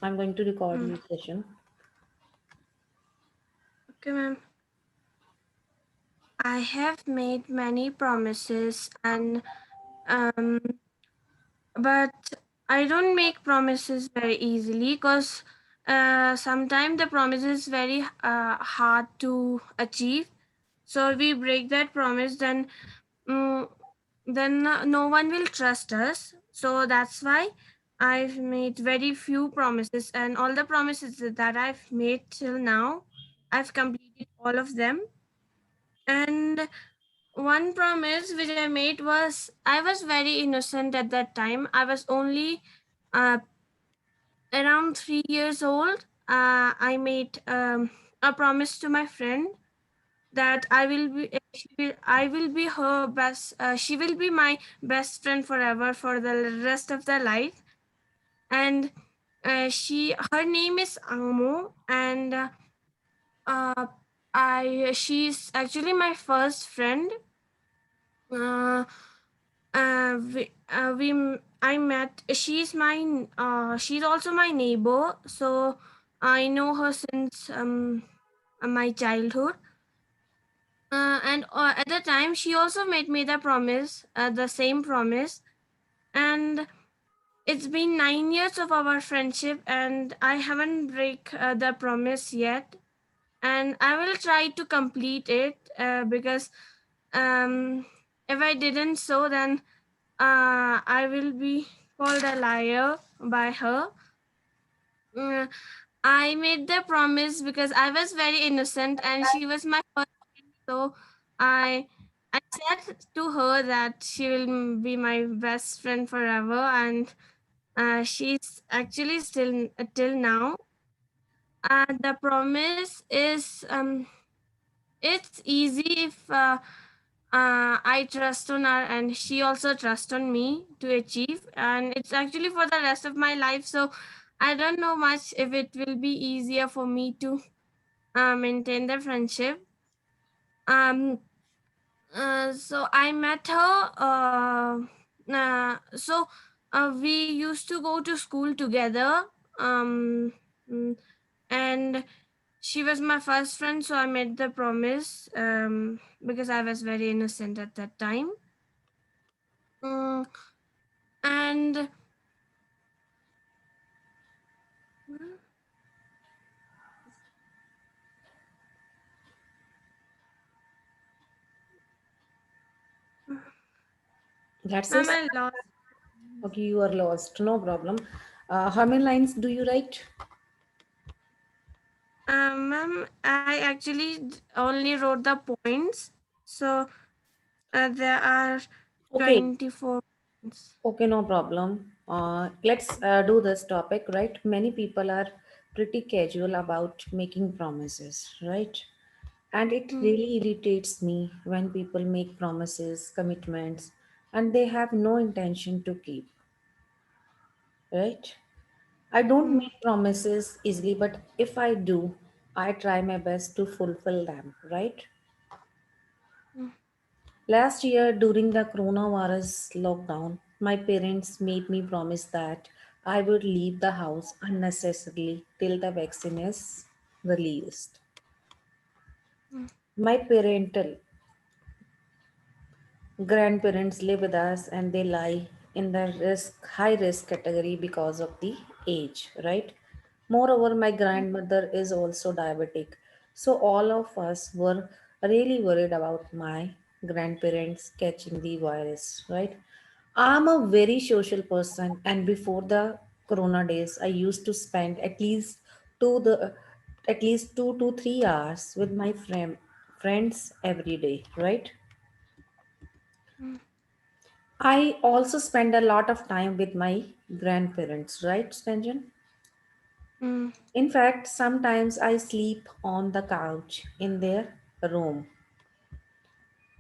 I'm going to record Mm. this session. Okay, ma'am. I have made many promises, and um, but I don't make promises very easily because sometimes the promise is very hard to achieve. So we break that promise, mm, then no one will trust us. So that's why I've made very few promises, and all the promises that I've made till now, I've completed all of them. And one promise which I made was I was very innocent at that time. I was only uh, around 3 years old. I made a promise to my friend that I will be her best. She will be my best friend forever for the rest of their life. And her name is Angmo, and uh, she's actually my first friend. Uh, I met. She's also my neighbor, so I know her since my childhood. And at the time, she also made me the same promise, and it's been 9 years of our friendship, and I haven't break the promise yet, and I will try to complete it because if I didn't so, then I will be called a liar by her. Mm, I made the promise because I was very innocent and she was my first friend. So I I said to her that she will be my best friend forever, and she's actually still till now. The promise is it's easy if I trust on her and she also trusts on me to achieve, and it's actually for the rest of my life. So I don't know much if it will be easier for me to maintain the friendship. Um, so I met her. We used to go to school together. Mm, and she was my first friend, so I made the promise because I was very innocent at that time. Mm, and That's it. ma'am, I lost. Okay, you are lost. No problem. How many lines do you write? Ma'am, I actually only wrote the points, so there are Okay. 24 points. Okay, no problem. Let's do this topic, right? Many people are pretty casual about making promises, right? And it Mm, really irritates me when people make promises, commitments, and they have no intention to keep, right? I don't mm, make promises easily, but if I do, I try my best to fulfill them, right? mm, Last year, during the coronavirus lockdown, my parents made me promise that I would leave the house unnecessarily till the vaccine is released. mm, My parental grandparents live with us and they lie in the high risk category because of the age, right? Moreover, my grandmother is also diabetic, so all of us were really worried about my grandparents catching the virus, right? I'm a very social person, and before the corona days I used to spend to the at least 2 to 3 hours with my friends every day, right? mm, I also spend a lot of time with my grandparents, right, Stanjan? mm, In fact, sometimes I sleep on the couch in their room.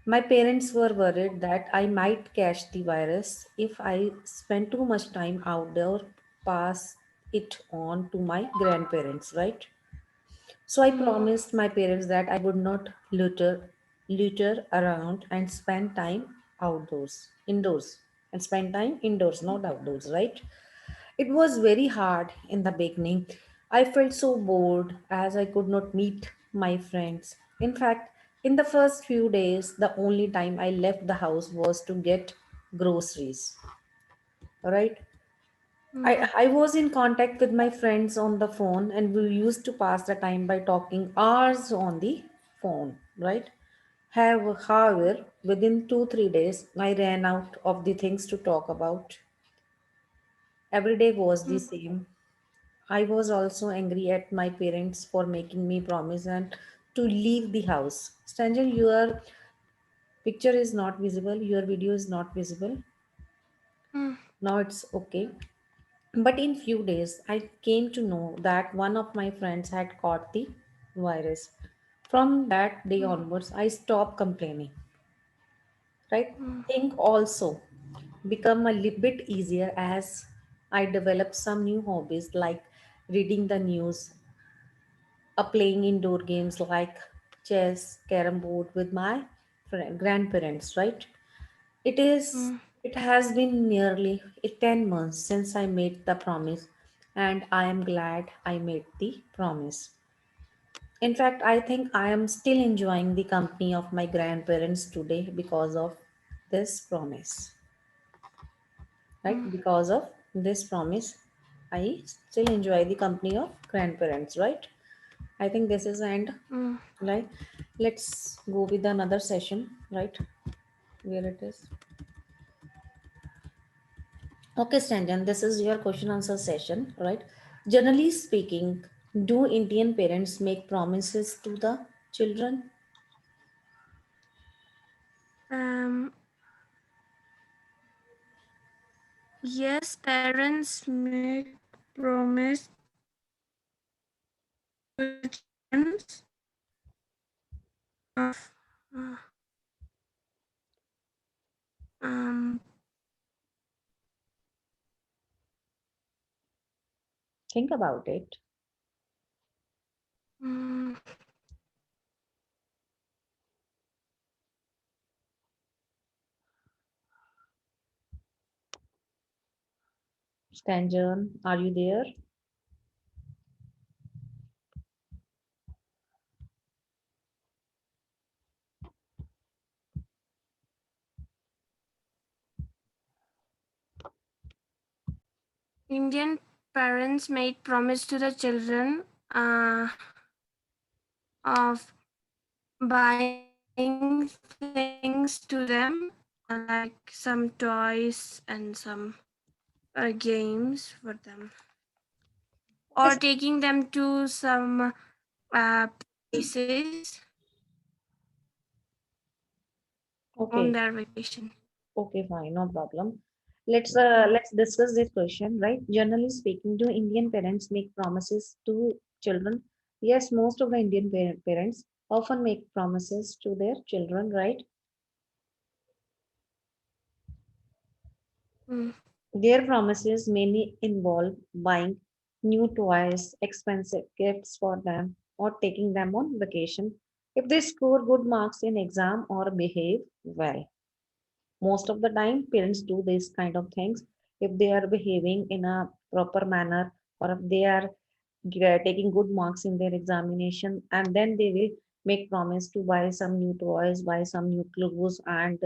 My parents were worried that I might catch the virus if I spend too much time outdoor, pass it on to my grandparents, right? So I mm, promised my parents that I would not litter around and spend time indoors, and spend time indoors, not outdoors, right? It was very hard in the beginning. I felt so bored as I could not meet my friends. In fact, in the first few days, the only time I left the house was to get groceries. Right? I was in contact with my friends on the phone, and we used to pass the time by talking hours on the phone, right? However, within 2 3 days, I ran out of the things to talk about. Every day was the same. I was also angry at my parents for making me promise and to leave the house. Stanjan, your picture is not visible, your video is not visible. mm, Now it's okay. But in few days, I came to know that one of my friends had caught the virus. From that day mm, onwards, I stopped complaining. Right? mm, Think also become a little bit easier as I develop some new hobbies like reading the news, playing indoor games like chess, carom board with my grandparents. Right? It is. mm, It has been nearly 10 months since I made the promise, and I am glad I made the promise. In fact, I think I am still enjoying the company of my grandparents today because of this promise. Right? mm, Because of this promise, I still enjoy the company of grandparents. Right? I think this is the end. mm, Right? Let's go with another session. Right? Where it is. Okay, Stanjan, this is your question answer session, right? Generally speaking, do Indian parents make promises to the children? um, yes, parents make promise to the children of uh, um, Think about it. mm, Stanjan, are you there? Indian parents made promise to the children of buying things to them, like some toys and some games for them, or Okay, taking them to some places on okay, their vacation. okay, fine, no problem. Let's discuss this question, right? Generally speaking, do Indian parents make promises to children? Yes, most of the Indian parents often make promises to their children, right? Mm, Their promises mainly involve buying new toys, expensive gifts for them, or taking them on vacation if they score good marks in exam or behave well. Most of the time, parents do these kind of things if they are behaving in a proper manner or if they are taking good marks in their examination, and then they will make promise to buy some new toys, buy some new clothes, and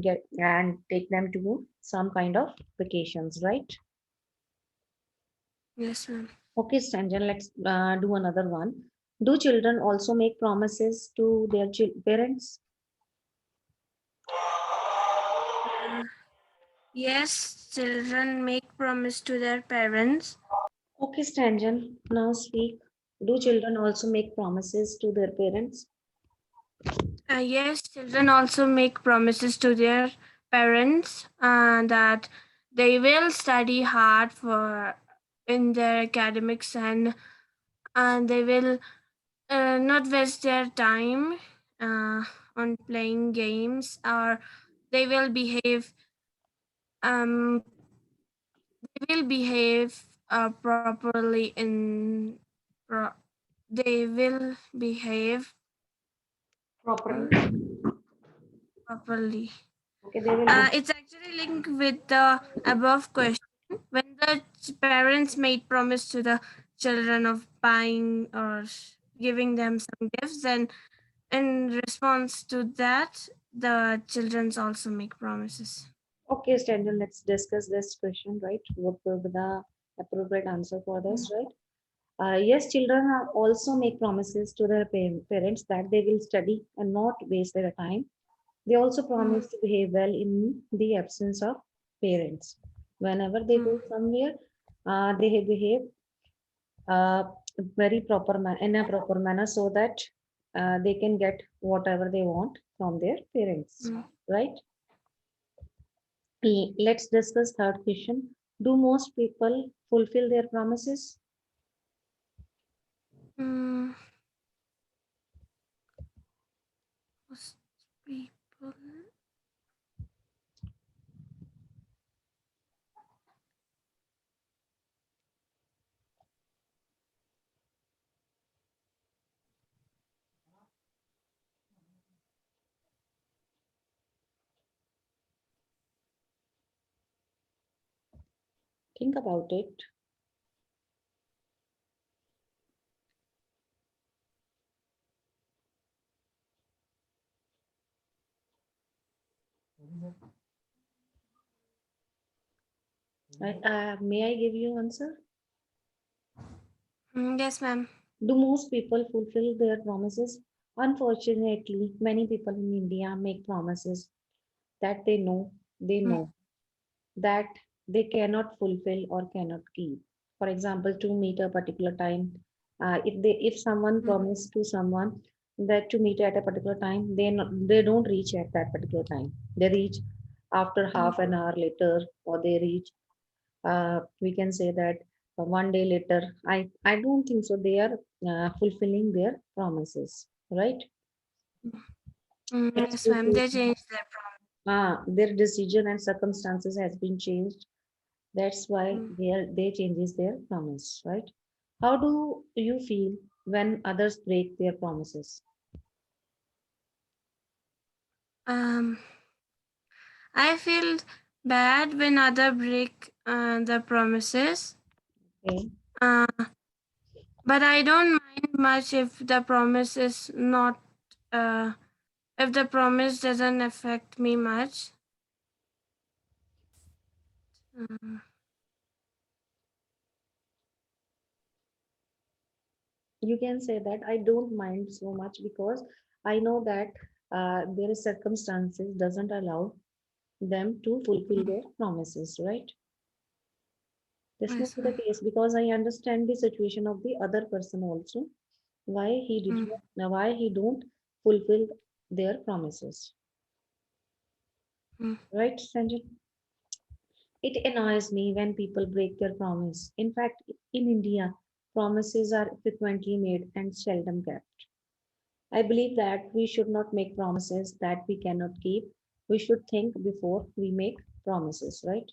get and take them to some kind of vacations, right? yes, ma'am. Okay, Stanjan, let's do another one. Do children also make promises to their parents? Uh, yes, children make promise to their parents. Okay, Stanjan, now speak. Do children also make promises to their parents? Yes, children also make promises to their parents that they will study hard for in their academics, and they will not waste their time uh, on playing games, or they will behave um, they will behave properly in pro- they will behave Properly. uh, properly. Okay, they will. It's actually linked with the above question. when the parents made promise to the children of buying or giving them some gifts, then in response to that, the childrens also make promises. Okay, Stanley, let's discuss this question, right? What will be the appropriate answer for this, right? Yes, children are also make promises to their parents that they will study and not waste their time. They also Mm, promise to behave well in the absence of parents. Whenever they mm, go somewhere, they behave uh, very in a proper manner so that they can get whatever they want from their parents, mm, right? Let's discuss third question. Do most people fulfill their promises? mm. Most people. Think about it. May I give you answer? Yes, ma'am. Do most people fulfill their promises? Unfortunately, many people in India make promises that they Mm, know that they cannot fulfill or cannot keep. For example, to meet a particular time, if someone mm, promised to someone that to meet at a particular time, they don't reach at that particular time. They reach after mm, half an hour later, or they reach we can say that one day later. I don't think so they are fulfilling their promises, right? It's yes, due ma'am. to They changed their promise. their decision and circumstances has been changed. That's why Mm. they changes their promise, right? How do you feel when others break their promises? Um, I feel bad when other break the promises. Okay, Uh, but I don't mind much if the promise is not. Uh, if the promise doesn't affect me much. Uh, you can say that I don't mind so much because I know that their circumstances doesn't allow them to fulfill mm, their promises, right? This may yes, be the ma'am. case because I understand the situation of the other person also, why he did Mm, not, why he don't fulfill their promises, mm, right, Sanjay? It annoys me when people break their promise. In fact, in India, promises are frequently made and seldom kept. I believe that we should not make promises that we cannot keep. We should think before we make promises, right?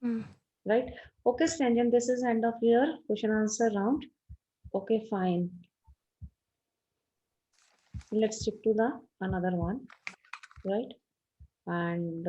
mm. Right? Okay, Sanjay, this is end of your question answer round. Okay, fine. Let's stick to the another one, right? And